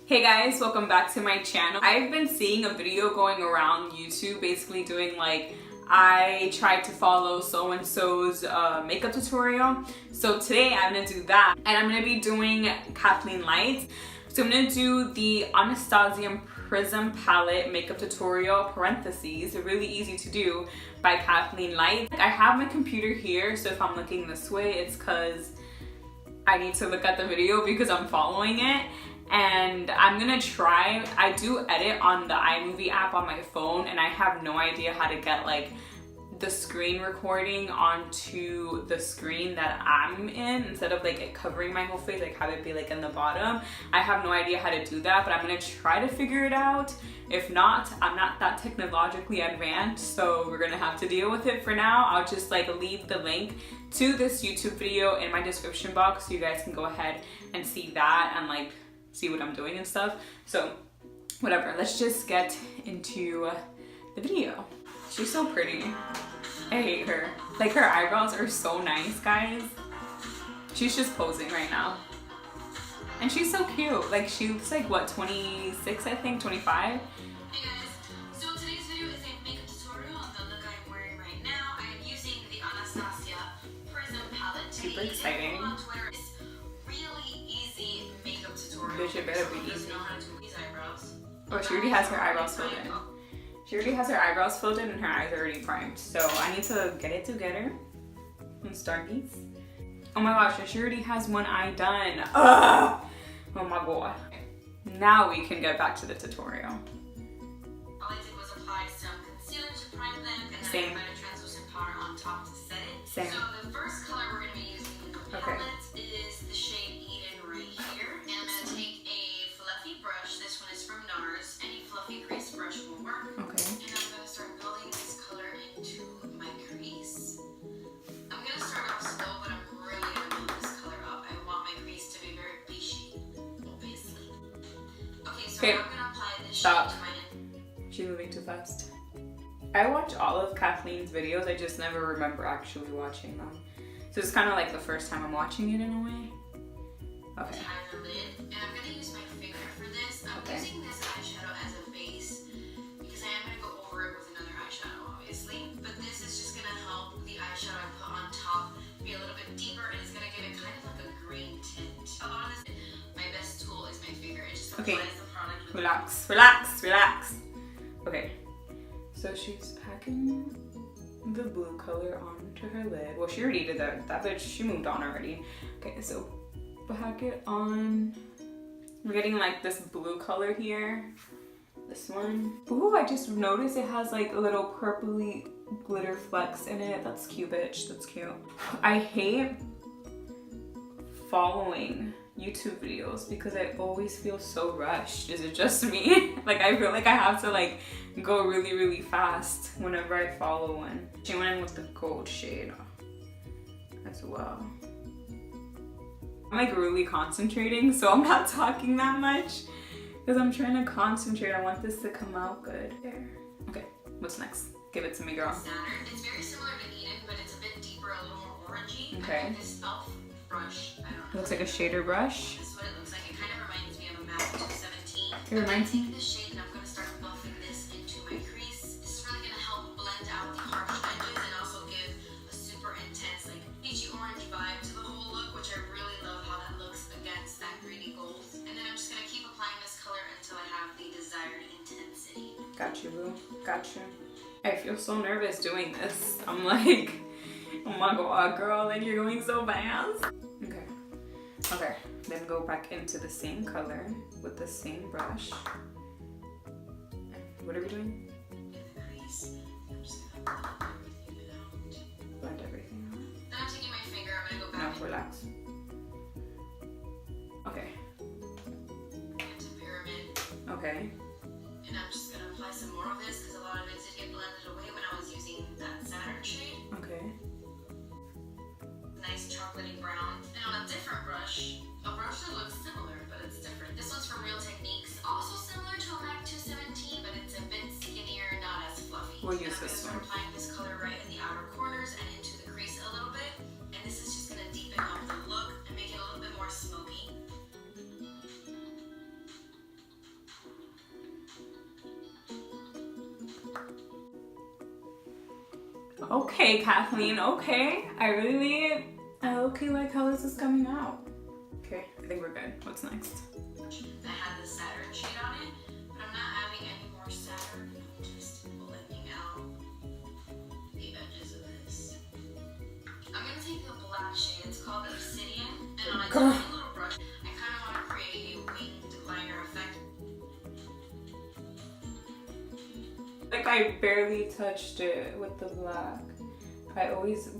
Hey guys, welcome back to my channel. I've been seeing a video going around YouTube basically doing like, I tried to follow so-and-so's makeup tutorial. So today I'm gonna do that, and I'm gonna be doing Kathleen Lights. So I'm gonna do the Anastasia Prism palette makeup tutorial, parentheses, really easy to do, by Kathleen Lights. I have my computer here, so if I'm looking this way, it's because I need to look at the video because I'm following it. And I'm gonna try, I do edit on the iMovie app on my phone, and I have no idea how to get like the screen recording onto the screen that I'm in instead of like it covering my whole face, like have it be like in the bottom. I have no idea how to do that, but I'm gonna try to figure it out. If not, I'm not that technologically advanced, so we're gonna have to deal with it for now. I'll just like leave the link to this YouTube video in my description box so you guys can go ahead and see that and like see what I'm doing and stuff. So whatever, let's just get into the video. She's so pretty. I hate her. Like her eyebrows are so nice, guys. She's just posing right now. And she's so cute. Like she looks like what, 26 I think, 25? Hey guys, so today's video is a makeup tutorial on the look I'm wearing right now. I am using the Anastasia Prism palette. Super exciting. On Twitter. It's really easy makeup tutorial. Bitch, it better be easy. Know how to do these eyebrows. Oh, she already has her eyebrows filled in. She already has her eyebrows filled in and her eyes are already primed. So I need to get it together and start these. Oh my gosh, she already has one eye done. Ugh! Oh my god. Now we can get back to the tutorial. All I did was apply some concealer to prime them, and then Same. I applied a translucent powder on top to set it. Same. So the first color we're going to be using in the palette is the shade Eden right here. And I'm going to take a fluffy brush. This one is from NARS. Any fluffy crease brush will work. Okay. And I'm going to start building this color into my crease. I'm going to start off slow, but I'm really going to build this color up. I want my crease to be very beachy, obviously. Okay, so now I'm going to apply this shade to my... She's moving too fast. I watch all of Kathleen's videos, I just never remember actually watching them. So it's kind of like the first time I'm watching it in a way. Okay. Tie the lid, and I'm going to use my finger for this. I'm using this eyeshadow as a base because I am going to go over it with another eyeshadow, obviously. But this is just going to help the eyeshadow I put on top be a little bit deeper, and it's going to give it kind of like a green tint. A lot of this, my best tool is my finger. It just applies the product. Relax, relax, relax. Okay. So she's packing the blue color onto her lid. Well, she already did that. That bitch, she moved on already. Okay, so pack it on. We're getting like this blue color here. This one. Ooh, I just noticed it has like a little purpley glitter flecks in it. That's cute, bitch. That's cute. I hate following YouTube videos because I always feel so rushed. Is it just me? Like I feel like I have to like go really, really fast whenever I follow one. She went in with the gold shade as well. I'm like really concentrating, so I'm not talking that much because I'm trying to concentrate. I want this to come out good. There. Okay, what's next? Give it to me, girl. Saturn. It's very similar to Eden, but it's a bit deeper, a little more orangey. Okay. I have this e.l.f. brush. I don't know. It looks like a shader brush. This is what it looks like. It kind of reminds me of a MAC 217. It reminds me. I'm taking this shade and I'm going to start buffing this into my crease. This is really going to help blend out the harsh edges and also give a super intense, like peachy orange vibe to the whole look, which I really love how that looks against that greeny gold. And then I'm just going to keep applying this color until I have the desired intensity. Got you, boo. Got you. I feel so nervous doing this. I'm like, oh my god, girl, like you're going so fast. Okay. Okay. Then go back into the same color with the same brush. What are we doing? In the crease, I'm just going to blend everything out. Blend everything out. Then I'm taking my finger, I'm going to go back No, relax. Okay. into pyramid. Okay. And I'm just going to apply some more of this because a lot of it did get blended away when I was using that Saturn shade. Okay. Nice chocolatey brown. And on a different brush, a brush that looks similar, but it's different. This one's from Real Techniques. Also similar to a MAC 217, but it's a bit skinnier, not as fluffy. We'll use this one. I'm applying this color right in the outer corners and into the crease a little bit. And this is just going to deepen up the look and make it a little bit more smoky. Okay, Kathleen, okay. I really like how this is coming out. Okay, I think we're good. What's next? That had the Saturn shade on it, but I'm not having any more Saturn. I'm just blending out the edges of this. I'm gonna take the black shade. It's called Obsidian, and on a tiny little brush, I kind of want to create a winged liner effect. Like I barely touched it with the black.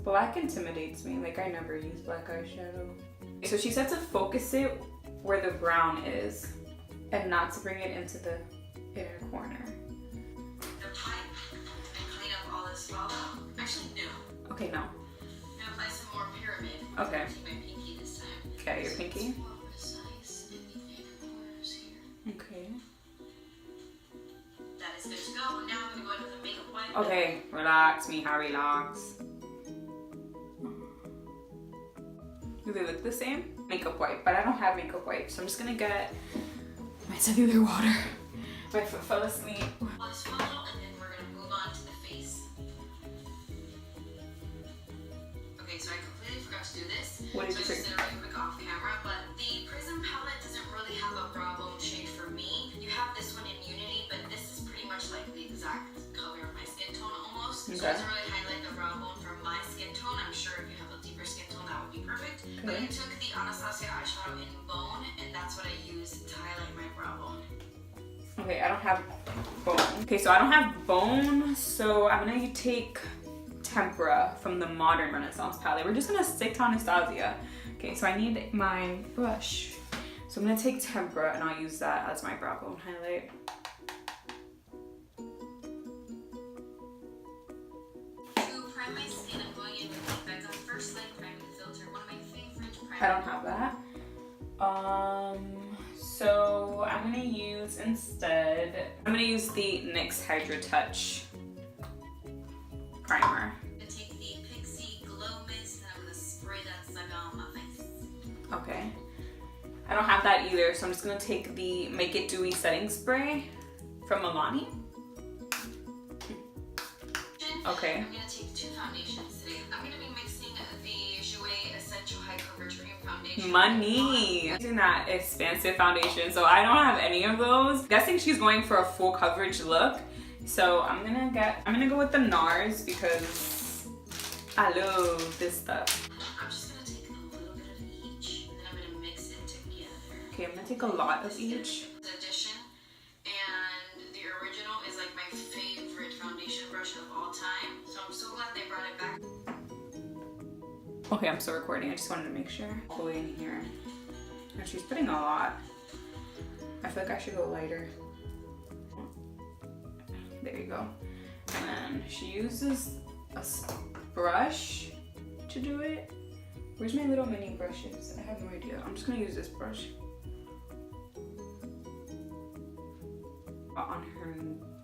Black intimidates me. Like I never use black eyeshadow. So she said to focus it where the brown is and not to bring it into the inner corner. The pipe and clean up all this fallout. Actually, no. Okay, no. I'm gonna apply some more pyramid. Okay. I'm gonna take my pinky this time. Okay, your pinky? It's more precise in the inner corners here. Okay. That is good to go. Now I'm gonna go in with a makeup wipe. Okay, relax, mija, relax. Do they look the same? Makeup wipe, but I don't have makeup wipe, so I'm just gonna get my cellular water. My foot fell asleep. Apply this fallout, and then we're gonna move on to the face. Okay, so I completely forgot to do this. What did you So I say? just did it really quick off camera, but the Prism palette doesn't really have a brow bone shade for me. You have this one in Unity, but this is pretty much like the exact color of my skin tone almost. So it Okay. doesn't really highlight the brow bone for my skin tone. I'm sure if you have a deeper skin tone, that would be perfect. But I took the Anastasia eyeshadow in Bone, and that's what I used to highlight my brow bone. Okay, I don't have bone. Okay, so I don't have bone, so I'm gonna take Tempera from the Modern Renaissance palette. We're just gonna stick to Anastasia. Okay, so I need my brush. So I'm gonna take Tempera and I'll use that as my brow bone highlight. To prime my skin, I'm going in with the Becca First Light Priming Filter, one of my favorite primers. I don't have that. So I'm gonna use the NYX Hydra Touch primer. I'm gonna take the Pixie Glow Mist and I'm gonna spray that sucker on my face. Okay. I don't have that either, so I'm just gonna take the Make It Dewy setting spray from Milani. Okay. I'm gonna take two foundations today. I'm gonna be mixing the Jouer Essential High Coverage Cream Foundation. Money! Using that expansive foundation, so I don't have any of those. Guessing she's going for a full coverage look. So I'm gonna go with the NARS because I love this stuff. I'm just gonna take a little bit of each and then I'm gonna mix it together. Okay, I'm gonna take a lot of each. The Edition and the original is like my favorite foundation brush of all time. So I'm so glad they brought it back. Okay, I'm still recording. I just wanted to make sure. All the way in here. And she's putting a lot. I feel like I should go lighter. There you go. And then she uses a brush to do it. Where's my little mini brushes? I have no idea. I'm just gonna use this brush. On her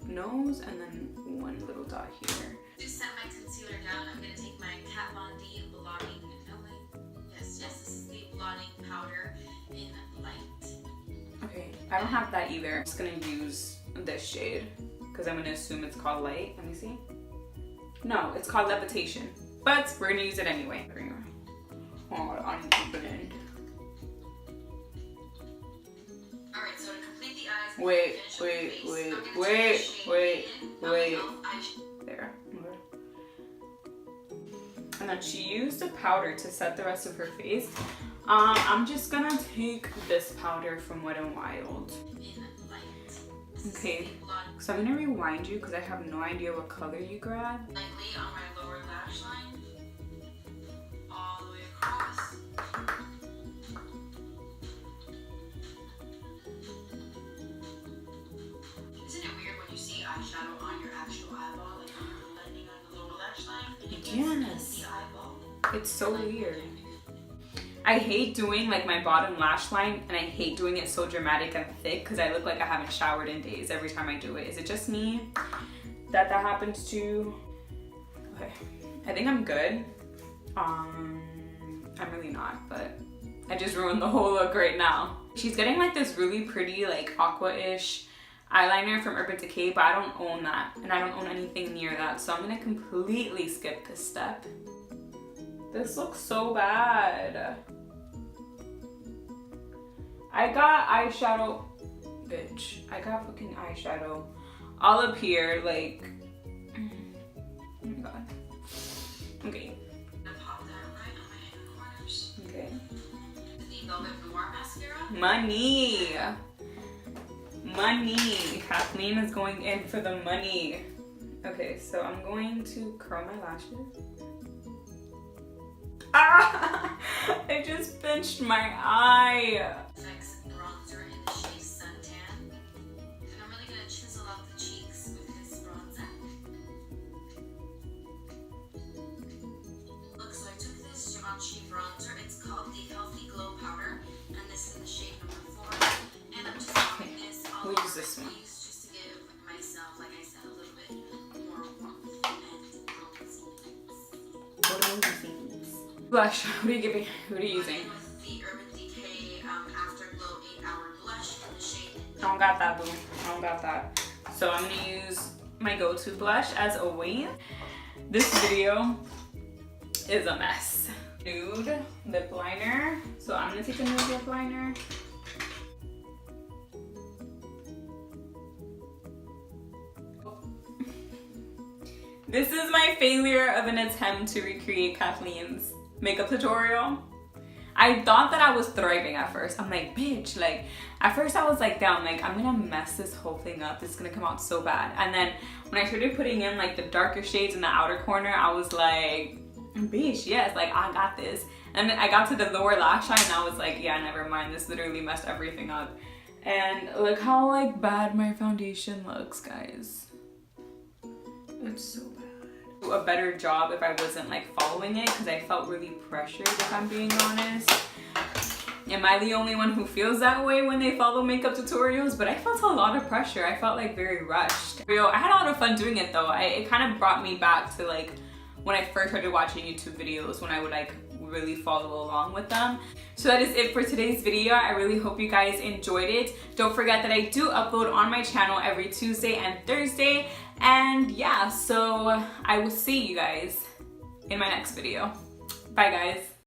nose and then one little dot here. To set my concealer down, I'm gonna take my Kat Von D blotting. No wait. Yes, this is the blotting powder in Light. Okay, I don't have that either. I'm just gonna use this shade because I'm gonna assume it's called Light. Let me see. No, it's called Levitation, but we're gonna use it anyway. Oh, I need to blend. Alright, so to complete the eyes, Wait. There. Okay. And then she used a powder to set the rest of her face. I'm just gonna take this powder from Wet n Wild. Okay, so I'm gonna rewind you because I have no idea what color you grabbed. Lightly on my lower lash line, all the way across. Isn't it weird when you see eyeshadow on your actual eyeball, like when you're blending on the lower lash line? And you can't see the eyeball. It's so weird. I hate doing like my bottom lash line and I hate doing it so dramatic and thick because I look like I haven't showered in days every time I do it. Is it just me that happens to? Okay, I think I'm good. I'm really not, but I just ruined the whole look right now. She's getting like this really pretty like aqua-ish eyeliner from Urban Decay, but I don't own that. And I don't own anything near that. So I'm gonna completely skip this step. This looks so bad. I got eyeshadow, bitch. I got fucking eyeshadow all up here, like, oh my god. Okay. Pop that right on my inner corners. Okay. The Velvet Noir mascara. Money. Money. Kathleen is going in for the money. Okay, so I'm going to curl my lashes. Ah! I just pinched my eye. Bronzer in the shade Suntan. And I'm really gonna chisel out the cheeks with this bronzer. Look, so I took this Givenchy bronzer. It's called the Healthy Glow Powder, and this is in the shade number 4. And I'm just popping this all We'll over use this my one. face just to give myself, like I said, a little bit more warmth and bronziness. What are you using? Blush. What are you giving? What are you using? With the Urban Decay Afterglow 8-Hour Blush in the shade. I don't got that, boo. I don't got that. So I'm gonna use my go-to blush as always. This video is a mess. Nude lip liner. So I'm gonna take a nude lip liner. This is my failure of an attempt to recreate Kathleen's makeup tutorial. I thought that I was thriving at first. I'm like, bitch, like, at first I was like, damn, like, I'm gonna mess this whole thing up. It's gonna come out so bad. And then when I started putting in like the darker shades in the outer corner, I was like, bitch, yes, like, I got this. And then I got to the lower lash line and I was like, yeah, never mind. This literally messed everything up. And look how like bad my foundation looks, guys. It's so bad. A better job if I wasn't like following it, because I felt really pressured, if I'm being honest. Am I the only one who feels that way when they follow makeup tutorials? But I felt a lot of pressure. I felt like very rushed. I had a lot of fun doing it though. It kind of brought me back to like when I first started watching YouTube videos, when I would like really follow along with them. So that is it for today's video. I really hope you guys enjoyed it. Don't forget that I do upload on my channel every Tuesday and Thursday. And yeah, so I will see you guys in my next video. Bye guys.